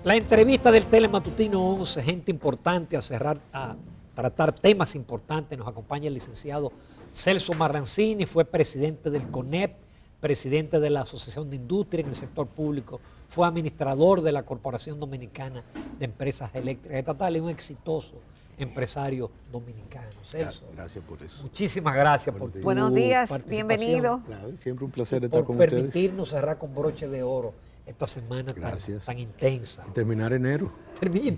La entrevista del Telematutino 11, gente importante a tratar temas importantes. Nos acompaña el licenciado Celso Marrancini, fue presidente del CONEP, presidente de la Asociación de Industria en el sector público, fue administrador de la Corporación Dominicana de Empresas Eléctricas Estatales, un exitoso empresario dominicano. Celso, gracias por eso. Muchísimas gracias por tu Buenos días, participación. bienvenido. Claro, siempre un placer estar con por ustedes. permitirnos cerrar con broche de oro esta semana tan intensa. Terminar enero.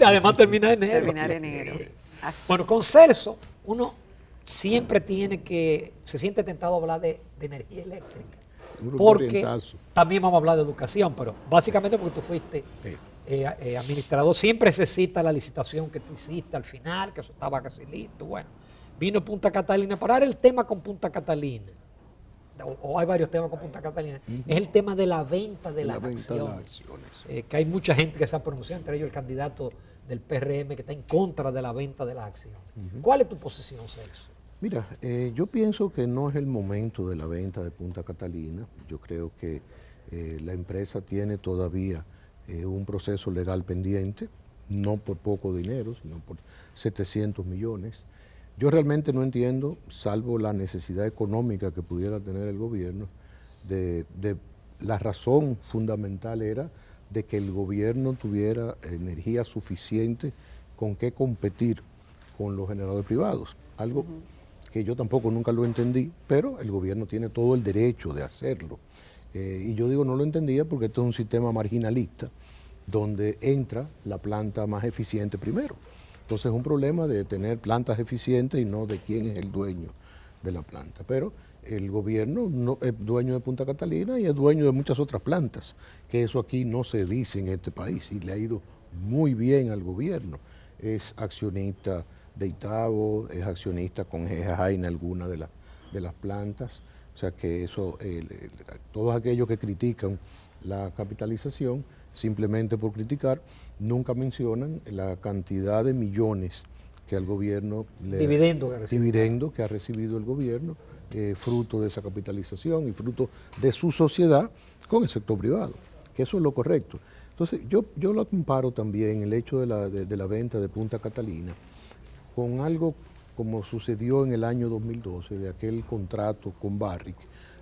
Además terminar enero. Terminar enero. Bueno, con Celso, uno siempre se siente tentado a hablar de energía eléctrica. Porque también vamos a hablar de educación, pero básicamente porque tú fuiste administrador. Siempre se cita la licitación que tú hiciste al final, que eso estaba casi listo. Bueno, vino Punta Catalina. Para ahora el tema con Punta Catalina, o hay varios temas con Punta Catalina, es el tema de la venta de las acciones. Que hay mucha gente que se ha pronunciado, entre ellos el candidato del PRM que está en contra de la venta de las acciones. ¿Cuál es tu posición, Celso? Mira, yo pienso que no es el momento de la venta de Punta Catalina. Yo creo que la empresa tiene todavía un proceso legal pendiente, no por poco dinero, sino por 700 millones. Yo realmente no entiendo, salvo la necesidad económica que pudiera tener el gobierno, la razón fundamental era de que el gobierno tuviera energía suficiente con qué competir con los generadores privados. Algo que yo tampoco nunca lo entendí, pero el gobierno tiene todo el derecho de hacerlo. Y yo digo no lo entendía porque esto es un sistema marginalista donde entra la planta más eficiente primero. Entonces es un problema de tener plantas eficientes y no de quién es el dueño de la planta. Pero el gobierno no es dueño de Punta Catalina y es dueño de muchas otras plantas, que eso aquí no se dice en este país y le ha ido muy bien al gobierno. Es accionista de Itabo, es accionista con GEA en alguna de las plantas. O sea que eso, todos aquellos que critican la capitalización, simplemente por criticar, nunca mencionan la cantidad de millones que al gobierno dividendo que ha recibido el gobierno, fruto de esa capitalización y fruto de su sociedad con el sector privado, que eso es lo correcto. Entonces yo lo comparo también el hecho de la venta de Punta Catalina con algo como sucedió en el año 2012, de aquel contrato con Barrick,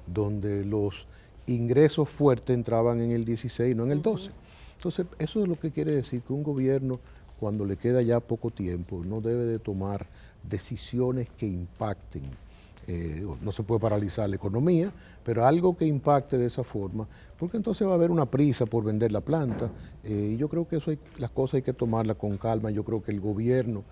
donde los ingresos fuertes entraban en el 16, no en el 12. Entonces, eso es lo que quiere decir que un gobierno, cuando le queda ya poco tiempo, no debe de tomar decisiones que impacten. No se puede paralizar la economía, pero algo que impacte de esa forma, porque entonces va a haber una prisa por vender la planta. Y yo creo que las cosas hay que tomarlas con calma. Yo creo que el gobierno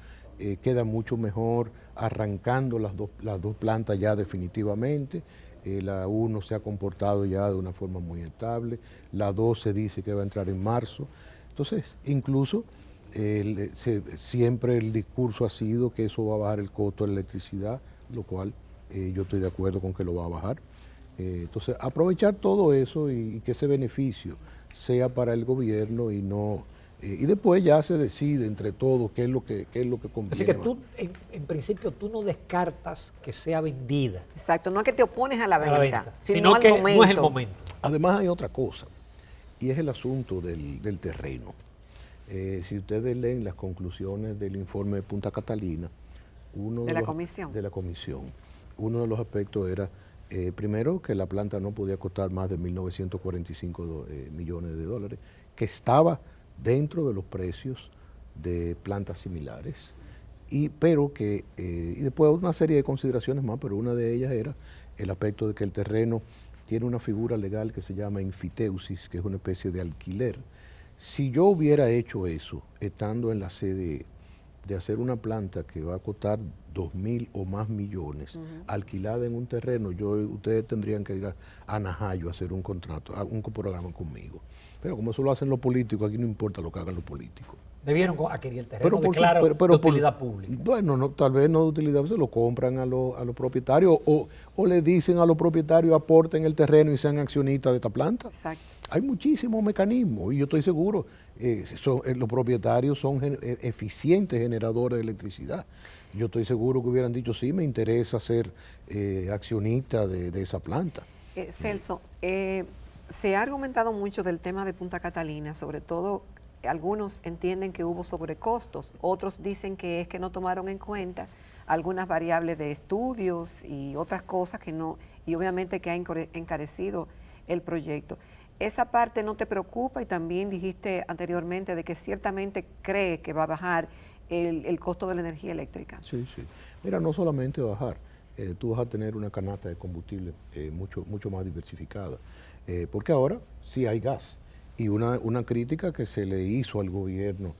queda mucho mejor arrancando las dos plantas ya definitivamente. La 1 se ha comportado ya de una forma muy estable, la 2 se dice que va a entrar en marzo. Entonces, incluso siempre el discurso ha sido que eso va a bajar el costo de la electricidad, lo cual yo estoy de acuerdo con que lo va a bajar. Entonces, aprovechar todo eso y que ese beneficio sea para el gobierno y no... y después ya se decide entre todos qué es lo que conviene. Así que tú, en principio, tú no descartas que sea vendida. Exacto, no es que te opones a la venta, sino que no es el momento. Además hay otra cosa, y es el asunto del terreno. Si ustedes leen las conclusiones del informe de Punta Catalina, de la comisión, uno de los aspectos era, primero, que la planta no podía costar más de 1.945 millones de dólares, que estaba dentro de los precios de plantas similares, pero que, y después una serie de consideraciones más, pero una de ellas era el aspecto de que el terreno tiene una figura legal que se llama enfiteusis, que es una especie de alquiler. Si yo hubiera hecho eso, estando en la CDE, de hacer una planta que va a costar 2.000 o más millones, alquilada en un terreno, ustedes tendrían que ir a Najayo a hacer un contrato, un programa conmigo. Pero como eso lo hacen los políticos, aquí no importa lo que hagan los políticos. Debieron adquirir el terreno de utilidad pública. Bueno, no, tal vez no de utilidad, se lo compran a los propietarios o le dicen a los propietarios aporten el terreno y sean accionistas de esta planta. Exacto. Hay muchísimos mecanismos y yo estoy seguro, los propietarios son eficientes generadores de electricidad. Yo estoy seguro que hubieran dicho, sí, me interesa ser accionista de esa planta. Celso, se ha argumentado mucho del tema de Punta Catalina, sobre todo algunos entienden que hubo sobrecostos, otros dicen que es que no tomaron en cuenta algunas variables de estudios y otras cosas que no, y obviamente que ha encarecido el proyecto. Esa parte no te preocupa, y también dijiste anteriormente de que ciertamente cree que va a bajar el costo de la energía eléctrica. Sí, sí. Mira, no solamente bajar, tú vas a tener una canasta de combustible mucho más diversificada, porque ahora sí hay gas. Y una crítica que se le hizo al gobierno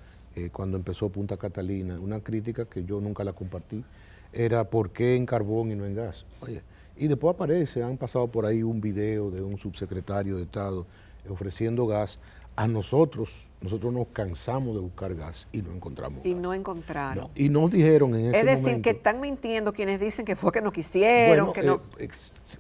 cuando empezó Punta Catalina, una crítica que yo nunca la compartí, era ¿por qué en carbón y no en gas? Oye, y después han pasado por ahí un video de un subsecretario de Estado ofreciendo gas a nosotros. Nosotros nos cansamos de buscar gas y no encontramos y gas. no encontraron. No, y nos dijeron en ese momento... Es decir, que están mintiendo quienes dicen que fue que no quisieron, Bueno, que no...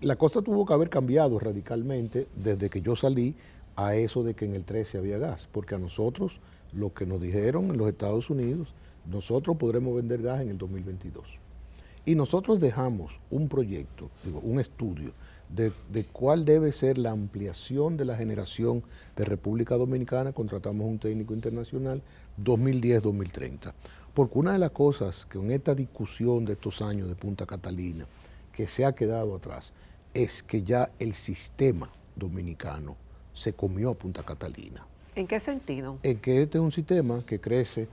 la cosa tuvo que haber cambiado radicalmente desde que yo salí a eso de que en el 13 había gas, porque a nosotros, lo que nos dijeron en los Estados Unidos, nosotros podremos vender gas en el 2022. Y nosotros dejamos un proyecto, un estudio, de cuál debe ser la ampliación de la generación de República Dominicana. Contratamos un técnico internacional 2010-2030. Porque una de las cosas que en esta discusión de estos años de Punta Catalina, que se ha quedado atrás, es que ya el sistema dominicano se comió a Punta Catalina. ¿En qué sentido? En que este es un sistema que crece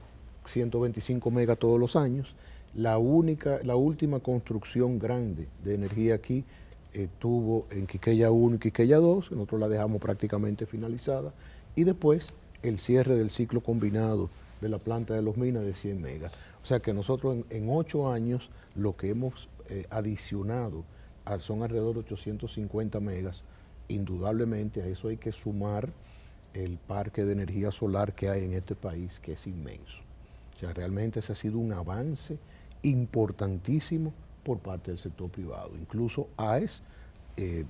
125 megas todos los años. La última construcción grande de energía aquí estuvo en Quiqueya 1 y Quiqueya 2, nosotros la dejamos prácticamente finalizada, y después el cierre del ciclo combinado de la planta de Los Minas de 100 megas. O sea que nosotros en 8 años lo que hemos adicionado son alrededor de 850 megas. Indudablemente a eso hay que sumar el parque de energía solar que hay en este país, que es inmenso. O sea, realmente ese ha sido un avance importantísimo por parte del sector privado. Incluso AES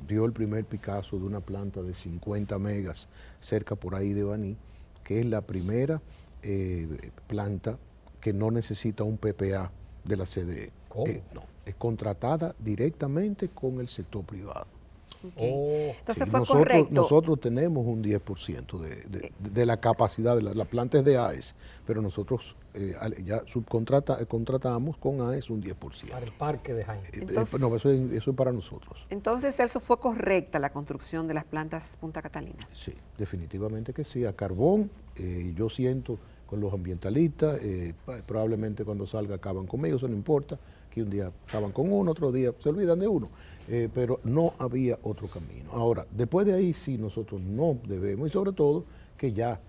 dio el primer Picasso de una planta de 50 megas cerca por ahí de Baní, que es la primera planta que no necesita un PPA de la CDE. ¿Cómo? No, es contratada directamente con el sector privado. Okay. Entonces Sí, fue correcto. Nosotros tenemos un 10% de la capacidad de la planta es de AES, pero nosotros ya contratamos con AES un 10%. Para el parque de Jaime. Entonces, no, eso es para nosotros. Entonces, Celso, ¿fue correcta la construcción de las plantas Punta Catalina? Sí, definitivamente que sí. A carbón, yo siento con los ambientalistas, probablemente cuando salga acaban conmigo, eso no importa, que un día acaban con uno, otro día se olvidan de uno. Pero no había otro camino. Ahora, después de ahí sí nosotros no debemos, y sobre todo que ya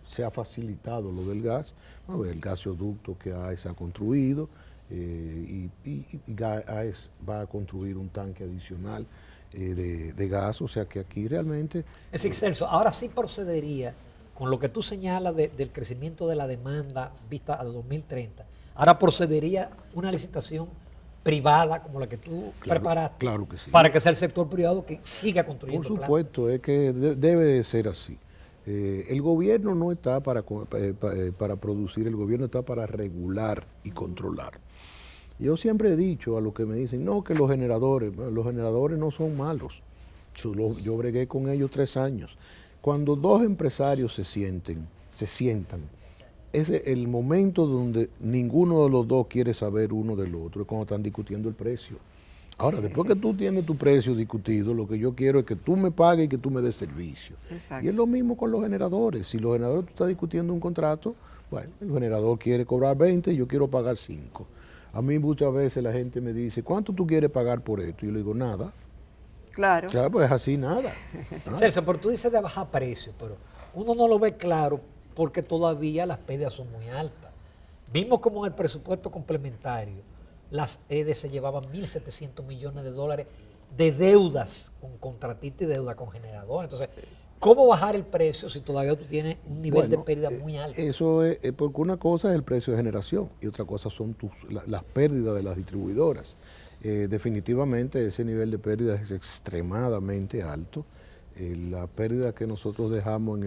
se ha facilitado lo del gas, el gasoducto que AES ha construido, y AES va a construir un tanque adicional de gas, o sea que aquí realmente... Es decir, Celso, ahora sí procedería con lo que tú señalas del crecimiento de la demanda vista a 2030, ahora procedería una licitación privada como la que tú preparaste, claro que sí, para que sea el sector privado que siga construyendo. Por supuesto, es que debe de ser así. El gobierno no está para producir, el gobierno está para regular y controlar. Yo siempre he dicho a los que me dicen, no, que los generadores no son malos. Yo bregué con ellos 3 años. Cuando dos empresarios se sientan, es el momento donde ninguno de los dos quiere saber uno del otro, es cuando están discutiendo el precio. Ahora, después que tú tienes tu precio discutido, lo que yo quiero es que tú me pagues y que tú me des servicio. Exacto. Y es lo mismo con los generadores. Si los generadores tú estás discutiendo un contrato, bueno, el generador quiere cobrar 20 y yo quiero pagar 5. A mí muchas veces la gente me dice, ¿cuánto tú quieres pagar por esto? Y yo le digo, nada. Claro. Claro, pues es así, nada. Celso, pero tú dices de bajar precios, pero uno no lo ve claro porque todavía las pérdidas son muy altas. Vimos como en el presupuesto complementario las EDE se llevaban 1.700 millones de dólares de deudas con contratistas y deuda con generadores. Entonces, ¿cómo bajar el precio si todavía tú tienes un nivel de pérdida muy alto? Eso es porque una cosa es el precio de generación y otra cosa son las pérdidas de las distribuidoras. Definitivamente ese nivel de pérdida es extremadamente alto. La pérdida que nosotros dejamos en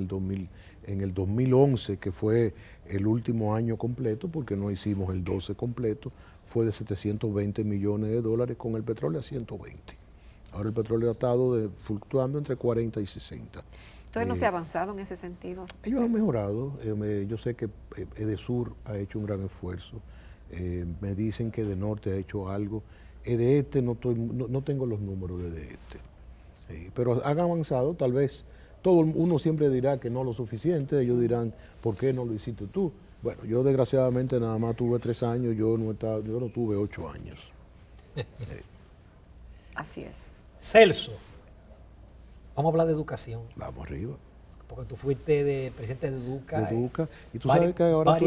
el 2011, que fue el último año completo, porque no hicimos el 12 completo, fue de 720 millones de dólares con el petróleo a 120. Ahora el petróleo ha estado fluctuando entre 40 y 60. Entonces no se ha avanzado en ese sentido. Ellos han mejorado. Yo sé que Edesur ha hecho un gran esfuerzo. Me dicen que de Norte ha hecho algo. De este no tengo los números de este. Pero han avanzado, tal vez. Uno siempre dirá que no lo suficiente. Ellos dirán, ¿por qué no lo hiciste tú? Bueno, yo desgraciadamente nada más tuve 3 años, yo no tuve 8 años. Así es. Celso, vamos a hablar de educación. Vamos arriba. Porque tú fuiste presidente de Educa. De Educa. Y tú sabes que ahora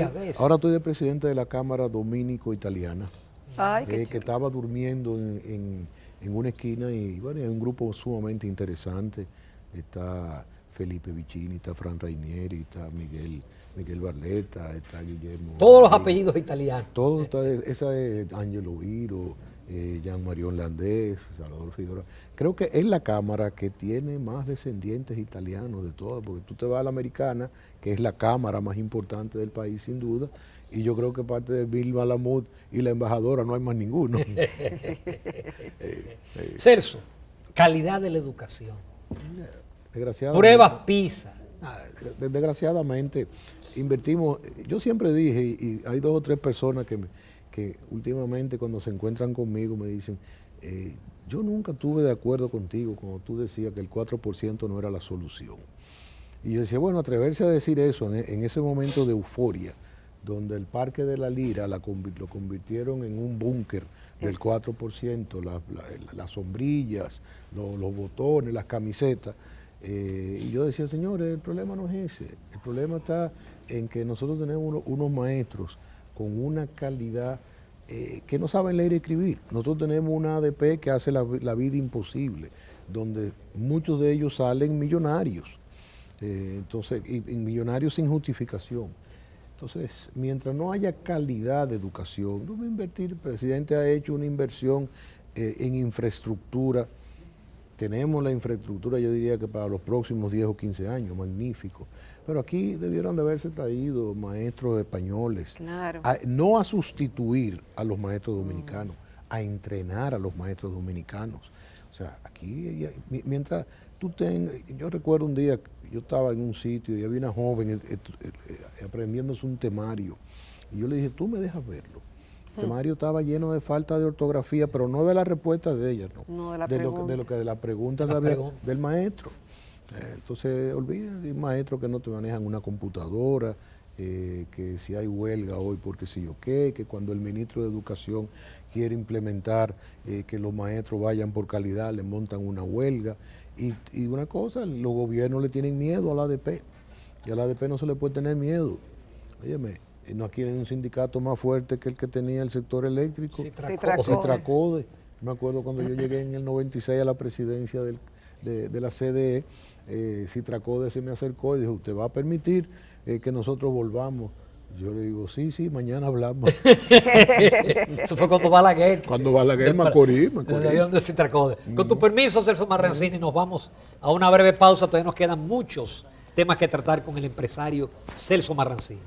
estoy de presidente de la Cámara Dominico-Italiana. Ay, qué que estaba durmiendo en una esquina y bueno, hay un grupo sumamente interesante. Está Felipe Vicini, está Fran Rainieri, está Miguel Barletta, está Guillermo. Todos los apellidos italianos. Todos, esa es Angelo Viro, Jean Marion Landés, Salvador Figueroa. Creo que es la Cámara que tiene más descendientes italianos de todas, porque tú te vas a la Americana, que es la Cámara más importante del país sin duda, y yo creo que parte de Bill Malamud y la embajadora no hay más ninguno. Celso, calidad de la educación. Desgraciadamente, Pruebas PISA. Desgraciadamente, invertimos, yo siempre dije, y hay 2 o 3 personas que últimamente cuando se encuentran conmigo me dicen, yo nunca estuve de acuerdo contigo cuando tú decías que el 4% no era la solución. Y yo decía, bueno, atreverse a decir eso en ese momento de euforia, donde el Parque de la Lira lo convirtieron en un búnker del 4%, las sombrillas, los botones, las camisetas. Y yo decía, señores, el problema no es ese. El problema está en que nosotros tenemos unos maestros con una calidad que no saben leer y escribir. Nosotros tenemos una ADP que hace la vida imposible, donde muchos de ellos salen millonarios. Entonces, y millonarios sin justificación. Entonces, mientras no haya calidad de educación, no va a invertir. El presidente ha hecho una inversión en infraestructura. Tenemos la infraestructura, yo diría que para los próximos 10 o 15 años, magnífico. Pero aquí debieron de haberse traído maestros españoles, claro, no a sustituir a los maestros dominicanos, a entrenar a los maestros dominicanos. O sea, aquí, mientras tú yo recuerdo un día, yo estaba en un sitio y había una joven aprendiéndose un temario. Y yo le dije, tú me dejas verlo. El temario estaba lleno de falta de ortografía, pero no de la respuesta de ella, no de la pregunta del maestro. Entonces, olviden de un maestro que no te manejan una computadora, que si hay huelga hoy porque sí o qué, que cuando el ministro de Educación quiere implementar que los maestros vayan por calidad, le montan una huelga. Y una cosa, los gobiernos le tienen miedo a la ADP, y a la ADP no se le puede tener miedo. Óyeme, no quieren un sindicato más fuerte que el que tenía el sector eléctrico, Citracode. Me acuerdo cuando yo llegué en el 96 a la presidencia de la CDE, Citracode se me acercó y dijo, ¿usted va a permitir que nosotros volvamos? Yo le digo, sí, mañana hablamos. Eso fue cuando Balaguer. Cuando Balaguer, Macorís. De Citracode. Con tu permiso, Celso Marrancini, nos vamos a una breve pausa. Todavía nos quedan muchos temas que tratar con el empresario Celso Marrancini.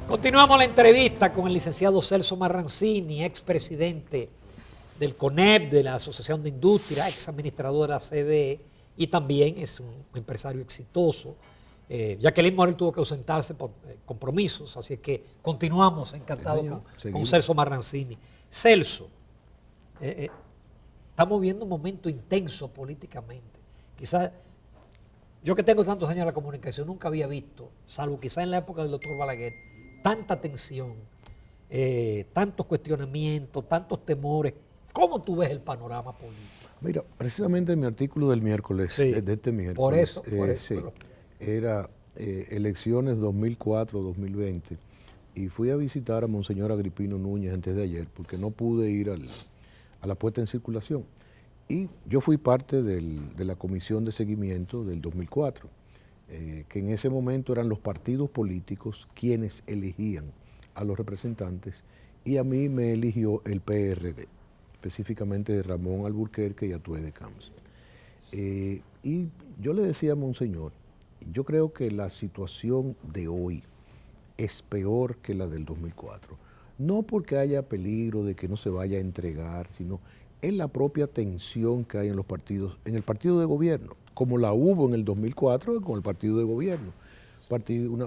Continuamos la entrevista con el licenciado Celso Marrancini, expresidente del CONEP, de la Asociación de Industria, ex administrador de la CDE, y también es un empresario exitoso. Jacqueline Morel tuvo que ausentarse por compromisos, así que continuamos encantados con Celso Marrancini. Celso, estamos viendo un momento intenso políticamente. Quizás yo que tengo tantos años en la comunicación nunca había visto, salvo quizás en la época del doctor Balaguer, tanta tensión, tantos cuestionamientos, tantos temores. ¿Cómo tú ves el panorama político? Mira, precisamente en mi artículo del miércoles, de este miércoles, por eso. Era elecciones 2004-2020 y fui a visitar a Monseñor Agripino Núñez antes de ayer porque no pude ir a la puesta en circulación. Y yo fui parte de la comisión de seguimiento del 2004, que en ese momento eran los partidos políticos quienes elegían a los representantes y a mí me eligió el PRD, específicamente de Ramón Alburquerque y Atué de Camps. Y yo le decía a Monseñor, yo creo que la situación de hoy es peor que la del 2004. no porque haya peligro de que no se vaya a entregar, sino es la propia tensión que hay en los partidos, en el partido de gobierno, como la hubo en el 2004 con el partido de gobierno.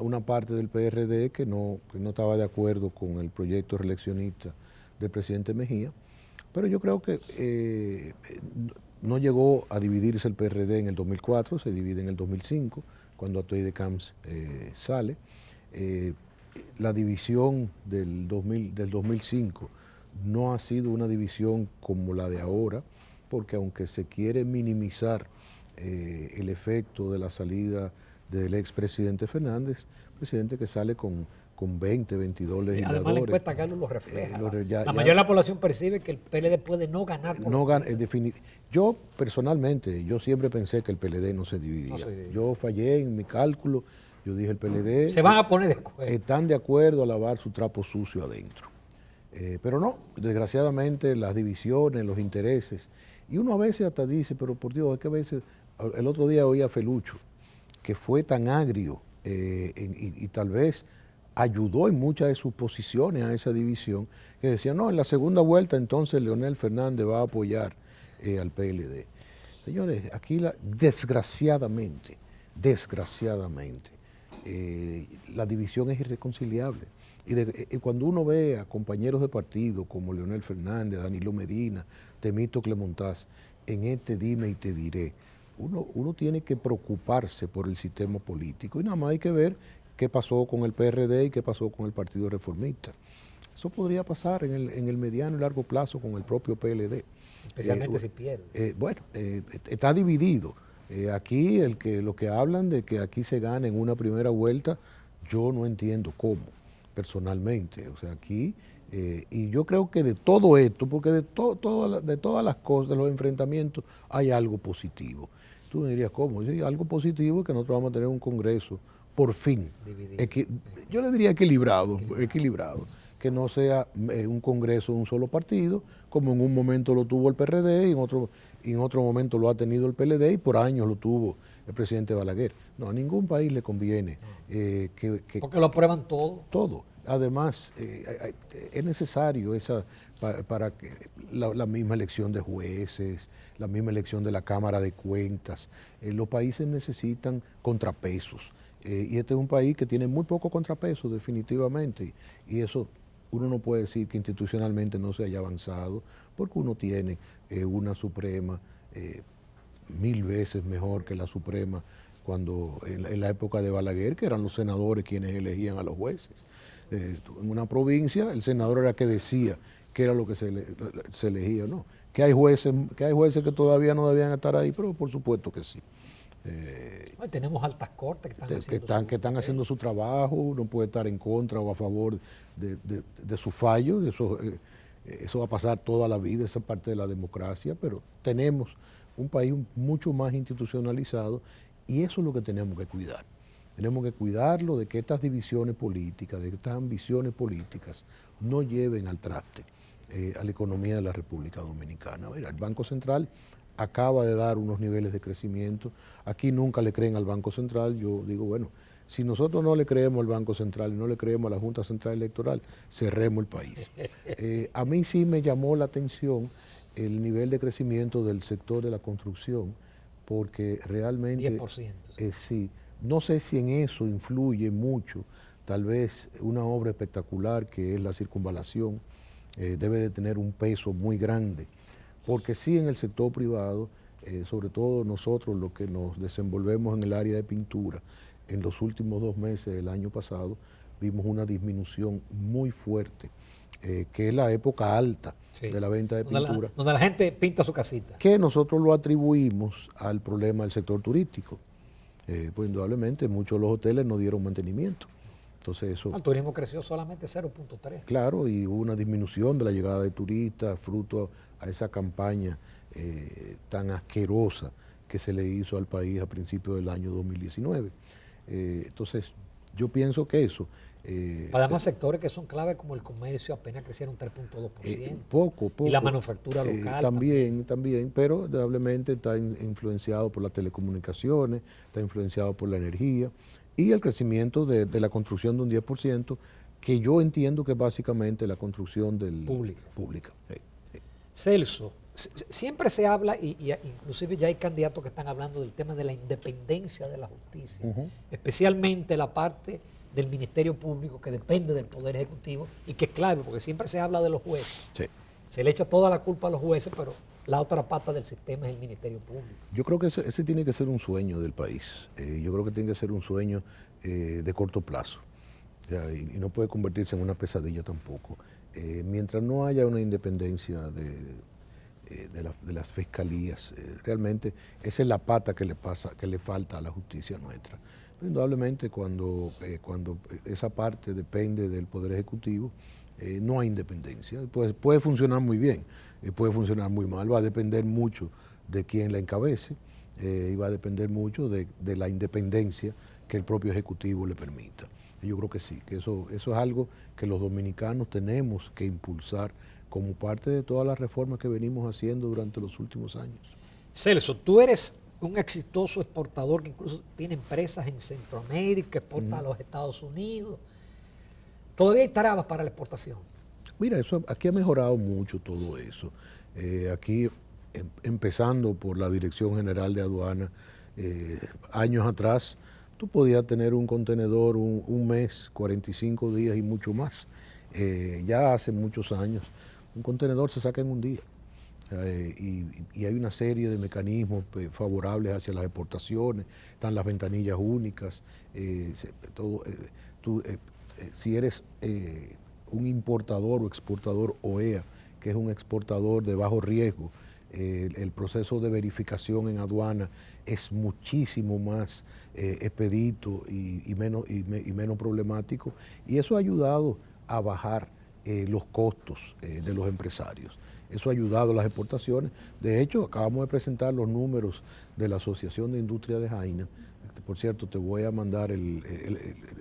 Una parte del PRD que no estaba de acuerdo con el proyecto reeleccionista del presidente Mejía, pero yo creo que no llegó a dividirse el PRD en el 2004, se divide en el 2005, cuando Atoy de Camps sale. La división del 2005 no ha sido una división como la de ahora, porque aunque se quiere minimizar el efecto de la salida del expresidente Fernández, presidente que sale con 20, 22 legisladores. Además la encuesta Carlos lo refleja. La mayoría de la población percibe que el PLD puede no ganar. Yo personalmente, yo siempre pensé que el PLD no se dividía. Yo fallé en mi cálculo, yo dije el PLD... Se van a poner de acuerdo. Están de acuerdo a lavar su trapo sucio adentro. Pero no, desgraciadamente las divisiones, los intereses, y uno a veces hasta dice, pero por Dios, es que a veces, el otro día oí a Felucho, que fue tan agrio y tal vez ayudó en muchas de sus posiciones a esa división, que decía, no, en la segunda vuelta entonces Leonel Fernández va a apoyar al PLD. Señores, aquí desgraciadamente, la división es irreconciliable. Y cuando uno ve a compañeros de partido como Leonel Fernández, Danilo Medina, Temístocle Montaz, en este dime y te diré, uno tiene que preocuparse por el sistema político y nada más hay que ver qué pasó con el PRD y qué pasó con el Partido Reformista. Eso podría pasar en el mediano y largo plazo con el propio PLD. Especialmente si pierde. Está dividido. Aquí lo que hablan de que aquí se gana en una primera vuelta, yo no entiendo cómo, personalmente. O sea, aquí, y yo creo que de todo esto, porque de todas las cosas, de los enfrentamientos, hay algo positivo. Tú me dirías, ¿cómo? Sí, algo positivo es que nosotros vamos a tener un Congreso, por fin, yo le diría equilibrado, que no sea un Congreso de un solo partido, como en un momento lo tuvo el PRD y en otro momento lo ha tenido el PLD y por años lo tuvo el presidente Balaguer. No, a ningún país le conviene porque lo aprueban todo. Todo. Además, es necesario para que la misma elección de jueces, la misma elección de la Cámara de Cuentas. Los países necesitan contrapesos. Y este es un país que tiene muy poco contrapeso, definitivamente. Y eso uno no puede decir que institucionalmente no se haya avanzado, porque uno tiene una Suprema 1000 veces mejor que la Suprema cuando en la época de Balaguer, que eran los senadores quienes elegían a los jueces. En una provincia el senador era que decía qué era lo que se elegía, ¿no? Que hay jueces que todavía no debían estar ahí, pero por supuesto que sí. Tenemos altas cortes que están haciendo su trabajo, uno puede estar en contra o a favor de su fallo, eso va a pasar toda la vida, esa parte de la democracia, pero tenemos un país mucho más institucionalizado y eso es lo que tenemos que cuidar. Tenemos que cuidarlo de que estas divisiones políticas, de que estas ambiciones políticas no lleven al traste a la economía de la República Dominicana. Mira, el Banco Central acaba de dar unos niveles de crecimiento. Aquí nunca le creen al Banco Central. Yo digo, bueno, si nosotros no le creemos al Banco Central y no le creemos a la Junta Central Electoral, cerremos el país. A mí sí me llamó la atención el nivel de crecimiento del sector de la construcción, porque realmente... 10%. Sí. No sé si en eso influye mucho, tal vez una obra espectacular que es la circunvalación, debe de tener un peso muy grande, porque sí en el sector privado, sobre todo nosotros los que nos desenvolvemos en el área de pintura, en los últimos 2 meses del año pasado vimos una disminución muy fuerte, que es la época alta de la venta de pintura. Donde la gente pinta su casita. Que nosotros lo atribuimos al problema del sector turístico. Pues indudablemente muchos de los hoteles no dieron mantenimiento. Entonces eso... El turismo creció solamente 0.3. Claro, y hubo una disminución de la llegada de turistas, fruto a esa campaña tan asquerosa que se le hizo al país a principios del año 2019. Entonces, yo pienso que eso... Además, sectores que son clave como el comercio apenas crecieron 3.2%. Poco. Y la manufactura local. También, pero indudablemente está influenciado por las telecomunicaciones, está influenciado por la energía y el crecimiento de la construcción de un 10%, que yo entiendo que es básicamente la construcción del pública. Celso, siempre se habla, y inclusive ya hay candidatos que están hablando del tema de la independencia de la justicia, especialmente la parte del Ministerio Público que depende del Poder Ejecutivo y que es clave, porque siempre se habla de los jueces. Sí. Se le echa toda la culpa a los jueces, pero la otra pata del sistema es el Ministerio Público. Yo creo que ese tiene que ser un sueño del país. Yo creo que tiene que ser un sueño de corto plazo. O sea, y no puede convertirse en una pesadilla tampoco. Mientras no haya una independencia de las fiscalías, realmente esa es la pata que le falta a la justicia nuestra. Pero indudablemente cuando esa parte depende del Poder Ejecutivo, no hay independencia. Puede funcionar muy bien, puede funcionar muy mal, va a depender mucho de quién la encabece y va a depender mucho de la independencia que el propio Ejecutivo le permita. Y yo creo que sí, que eso es algo que los dominicanos tenemos que impulsar como parte de todas las reformas que venimos haciendo durante los últimos años. Celso, tú eres un exitoso exportador que incluso tiene empresas en Centroamérica, exporta a los Estados Unidos. ¿Todavía hay trabas para la exportación? Mira, aquí ha mejorado mucho todo eso. Aquí, empezando por la Dirección General de Aduana, años atrás, tú podías tener un contenedor un mes, 45 días y mucho más. Ya hace muchos años, un contenedor se saca en un día. Y hay una serie de mecanismos favorables hacia las exportaciones, están las ventanillas únicas, si eres un importador o exportador OEA, que es un exportador de bajo riesgo, el proceso de verificación en aduana es muchísimo más expedito y menos problemático, y eso ha ayudado a bajar los costos de los empresarios. Eso ha ayudado a las exportaciones. De hecho, acabamos de presentar los números de la Asociación de Industria de Jaina. Por cierto, te voy a mandar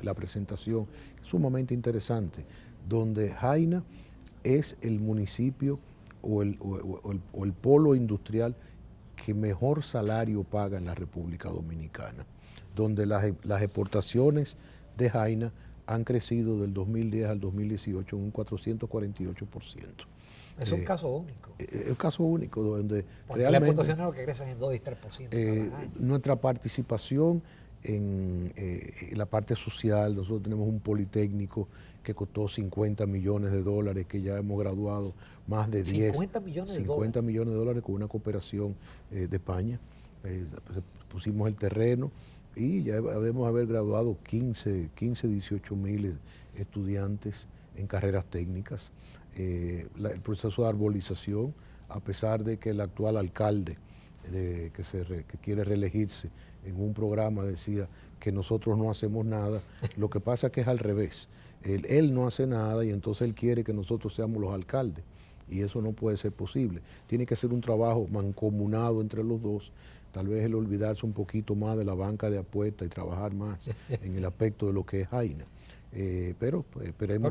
la presentación, sumamente interesante, donde Jaina es el municipio o el polo industrial que mejor salario paga en la República Dominicana, donde las exportaciones de Jaina han crecido del 2010 al 2018 en un 448%. Es un caso único. Es un caso único donde porque realmente las exportaciones es lo que crecen en 2 y 3%. Nuestra participación en la parte social, nosotros tenemos un politécnico que costó $50 millones, que ya hemos graduado más de 50 millones de $50 millones con una cooperación de España. Pusimos el terreno y ya debemos haber graduado 18 mil estudiantes en carreras técnicas. El proceso de arbolización, a pesar de que el actual alcalde que quiere reelegirse en un programa decía que nosotros no hacemos nada, lo que pasa es que es al revés. Él no hace nada y entonces él quiere que nosotros seamos los alcaldes, y eso no puede ser posible. Tiene que ser un trabajo mancomunado entre los dos. Tal vez el olvidarse un poquito más de la banca de apuestas y trabajar más en el aspecto de lo que es Jaina. Pero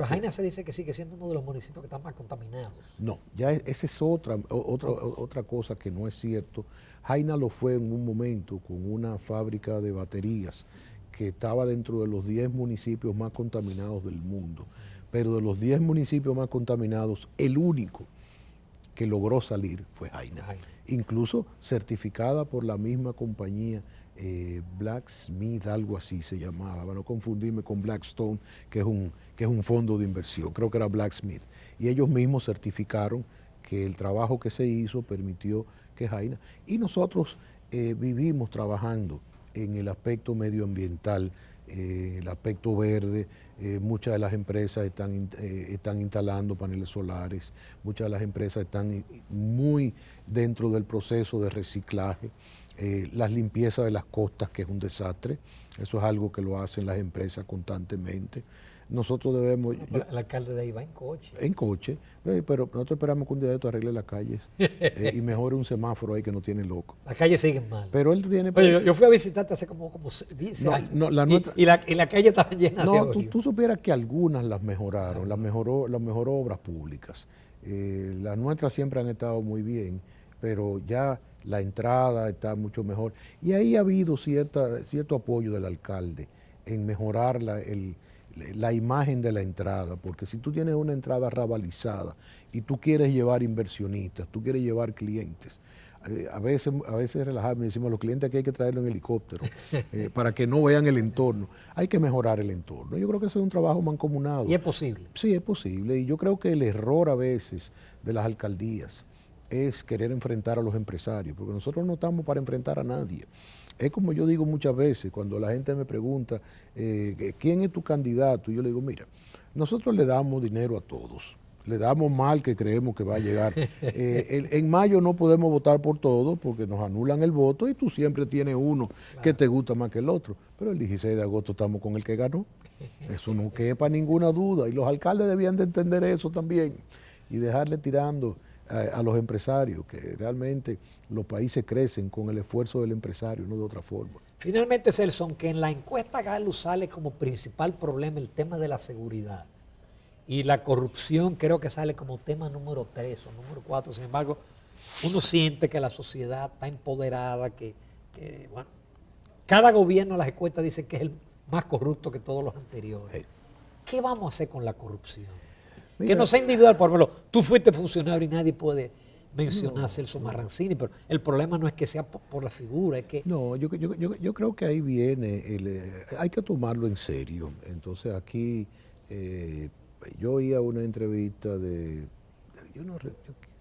Jaina se dice que sigue siendo uno de los municipios que están más contaminados. No, ya esa es otra cosa que no es cierto. Jaina lo fue en un momento con una fábrica de baterías que estaba dentro de los 10 municipios más contaminados del mundo. Pero de los 10 municipios más contaminados, el único que logró salir fue Jaina. Incluso certificada por la misma compañía Blacksmith, algo así se llamaba, para no confundirme con Blackstone, que es un fondo de inversión, creo que era Blacksmith. Y ellos mismos certificaron que el trabajo que se hizo permitió que Jaina, y nosotros vivimos trabajando en el aspecto medioambiental, el aspecto verde. Muchas de las empresas están instalando paneles solares, muchas de las empresas están muy dentro del proceso de reciclaje. Las limpiezas de las costas, que es un desastre, eso es algo que lo hacen las empresas constantemente. Nosotros debemos... El alcalde de ahí va en coche. En coche, pero nosotros esperamos que un día de esto arregle las calles y mejore un semáforo ahí que no tiene loco. Las calles siguen mal. Pero él tiene... Oye, yo fui a visitarte hace como 10 años. No, la nuestra, y la calle estaba llena de hoyos. Tú supieras que algunas las mejoraron, las mejoró Obras Públicas. Las nuestras siempre han estado muy bien, pero ya la entrada está mucho mejor. Y ahí ha habido cierto apoyo del alcalde en mejorar la imagen de la entrada, porque si tú tienes una entrada rabalizada y tú quieres llevar inversionistas, tú quieres llevar clientes, a veces relajamos y decimos a los clientes que hay que traerlo en helicóptero para que no vean el entorno. Hay que mejorar el entorno. Yo creo que eso es un trabajo mancomunado. ¿Y es posible? Sí, es posible. Y yo creo que el error a veces de las alcaldías es querer enfrentar a los empresarios, porque nosotros no estamos para enfrentar a nadie. Es como yo digo muchas veces, cuando la gente me pregunta, ¿quién es tu candidato? Y yo le digo, mira, nosotros le damos dinero a todos. Le damos mal que creemos que va a llegar. En mayo no podemos votar por todos porque nos anulan el voto y tú siempre tienes uno que te gusta más que el otro. Pero el 16 de agosto estamos con el que ganó. Eso no quepa ninguna duda. Y los alcaldes debían de entender eso también y dejarle tirando a los empresarios, que realmente los países crecen con el esfuerzo del empresario, no de otra forma. Finalmente, Celso, que en la encuesta Galo sale como principal problema el tema de la seguridad. Y la corrupción creo que sale como tema número 3 o número 4. Sin embargo, uno siente que la sociedad está empoderada, que bueno, cada gobierno, las encuestas dicen que es el más corrupto que todos los anteriores. ¿Qué vamos a hacer con la corrupción? Mira, que no sea individual, por ejemplo, tú fuiste funcionario y nadie puede mencionar a Celso Marrancini, pero el problema no es que sea por la figura, es que... No, yo creo que ahí viene, hay que tomarlo en serio. Entonces aquí... yo oía una entrevista yo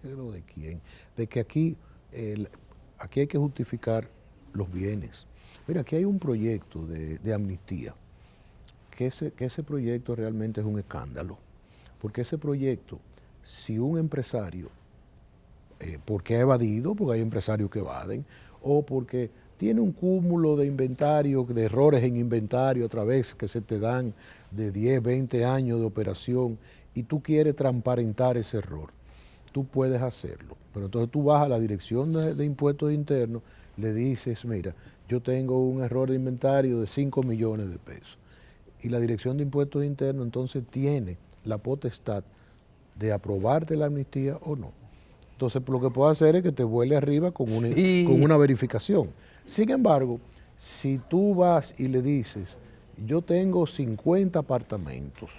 creo de quién, de que aquí hay que justificar los bienes. Mira, aquí hay un proyecto de amnistía, que ese proyecto realmente es un escándalo, porque ese proyecto, si un empresario, porque ha evadido, porque hay empresarios que evaden, o porque tiene un cúmulo de inventario, de errores en inventario a través que se te dan de 10, 20 años de operación y tú quieres transparentar ese error, tú puedes hacerlo. Pero entonces tú vas a la dirección de impuestos internos, le dices, mira, yo tengo un error de inventario de 5 millones de pesos. Y la dirección de impuestos internos entonces tiene la potestad de aprobarte la amnistía o no. Entonces lo que puede hacer es que te vuele arriba con una verificación. Sin embargo, si tú vas y le dices, yo tengo 50 apartamentos,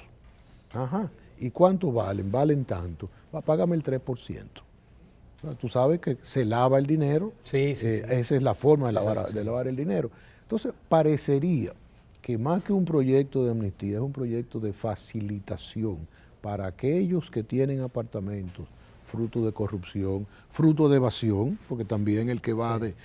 ajá, ¿y cuánto valen? Valen tanto, págame el 3%. Tú sabes que se lava el dinero, esa es la forma de lavar el dinero. Entonces, parecería que más que un proyecto de amnistía, es un proyecto de facilitación para aquellos que tienen apartamentos fruto de corrupción, fruto de evasión, porque también el que evade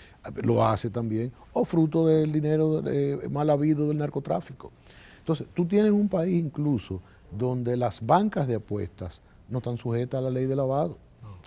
lo hace también, o fruto del dinero mal habido del narcotráfico. Entonces, tú tienes un país incluso donde las bancas de apuestas no están sujetas a la ley de lavado.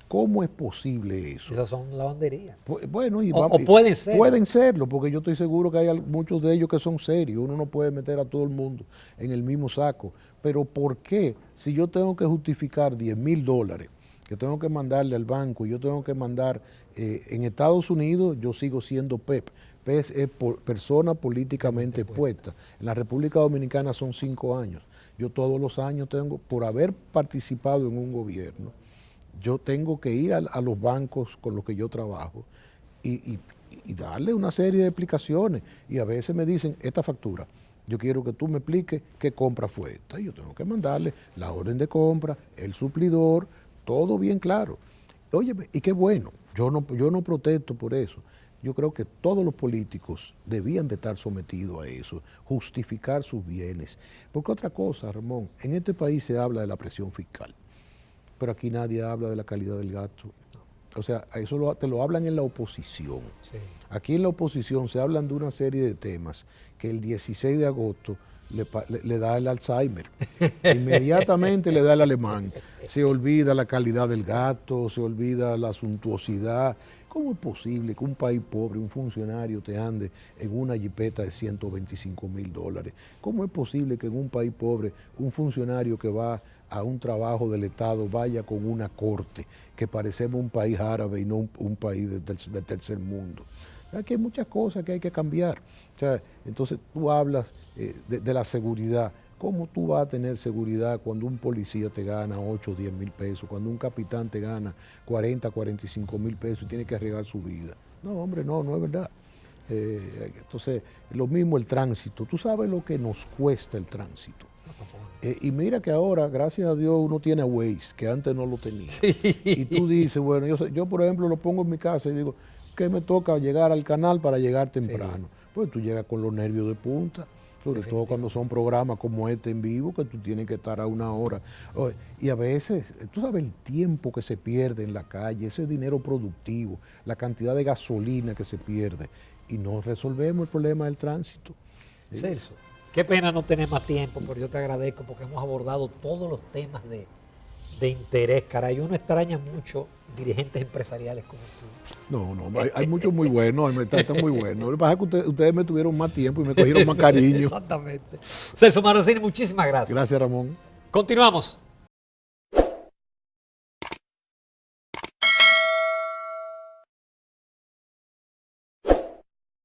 ¿Cómo es posible eso? Esas son lavanderías. Bueno, o pueden ser. Pueden serlo, porque yo estoy seguro que hay muchos de ellos que son serios. Uno no puede meter a todo el mundo en el mismo saco. Pero ¿por qué? Si yo tengo que justificar $10,000 que tengo que mandarle al banco y yo tengo que mandar, en Estados Unidos yo sigo siendo PEP. PEP es persona políticamente expuesta. En la República Dominicana son 5 años. Yo todos los años tengo, por haber participado en un gobierno, yo tengo que ir a los bancos con los que yo trabajo y darle una serie de explicaciones. Y a veces me dicen, esta factura, yo quiero que tú me expliques qué compra fue esta. Y yo tengo que mandarle la orden de compra, el suplidor, todo bien claro. Oye, y qué bueno, yo no protesto por eso. Yo creo que todos los políticos debían de estar sometidos a eso, justificar sus bienes. Porque otra cosa, Ramón, en este país se habla de la presión fiscal, pero aquí nadie habla de la calidad del gasto. O sea, eso te lo hablan en la oposición. Sí. Aquí en la oposición se hablan de una serie de temas que el 16 de agosto le da el Alzheimer. Inmediatamente le da el alemán. Se olvida la calidad del gasto, se olvida la suntuosidad. ¿Cómo es posible que un país pobre, un funcionario te ande en una jipeta de $125,000? ¿Cómo es posible que en un país pobre, un funcionario que va a un trabajo del Estado vaya con una corte, que parecemos un país árabe y no un país del tercer mundo? Aquí hay muchas cosas que hay que cambiar. O sea, entonces tú hablas de la seguridad. ¿Cómo tú vas a tener seguridad cuando un policía te gana 8 o 10 mil pesos, cuando un capitán te gana 40, 45 mil pesos y tiene que arriesgar su vida? No, hombre, no es verdad. Entonces, lo mismo el tránsito. Tú sabes lo que nos cuesta el tránsito. Y mira que ahora, gracias a Dios, uno tiene Waze, que antes no lo tenía. Sí. Y tú dices, bueno, yo por ejemplo lo pongo en mi casa y digo, que me toca llegar al canal para llegar temprano. Sí. Pues tú llegas con los nervios de punta, sobre todo cuando son programas como este en vivo, que tú tienes que estar a una hora. Y a veces, tú sabes el tiempo que se pierde en la calle, ese dinero productivo, la cantidad de gasolina que se pierde, y no resolvemos el problema del tránsito. Celso, qué pena no tener más tiempo, pero yo te agradezco porque hemos abordado todos los temas de interés. Caray, uno extraña mucho dirigentes empresariales como tú. No, hay muchos muy buenos, están muy buenos. Lo que pasa es que ustedes me tuvieron más tiempo y me cogieron más cariño. Exactamente. Celso Marrocini, muchísimas gracias. Gracias, Ramón. Continuamos.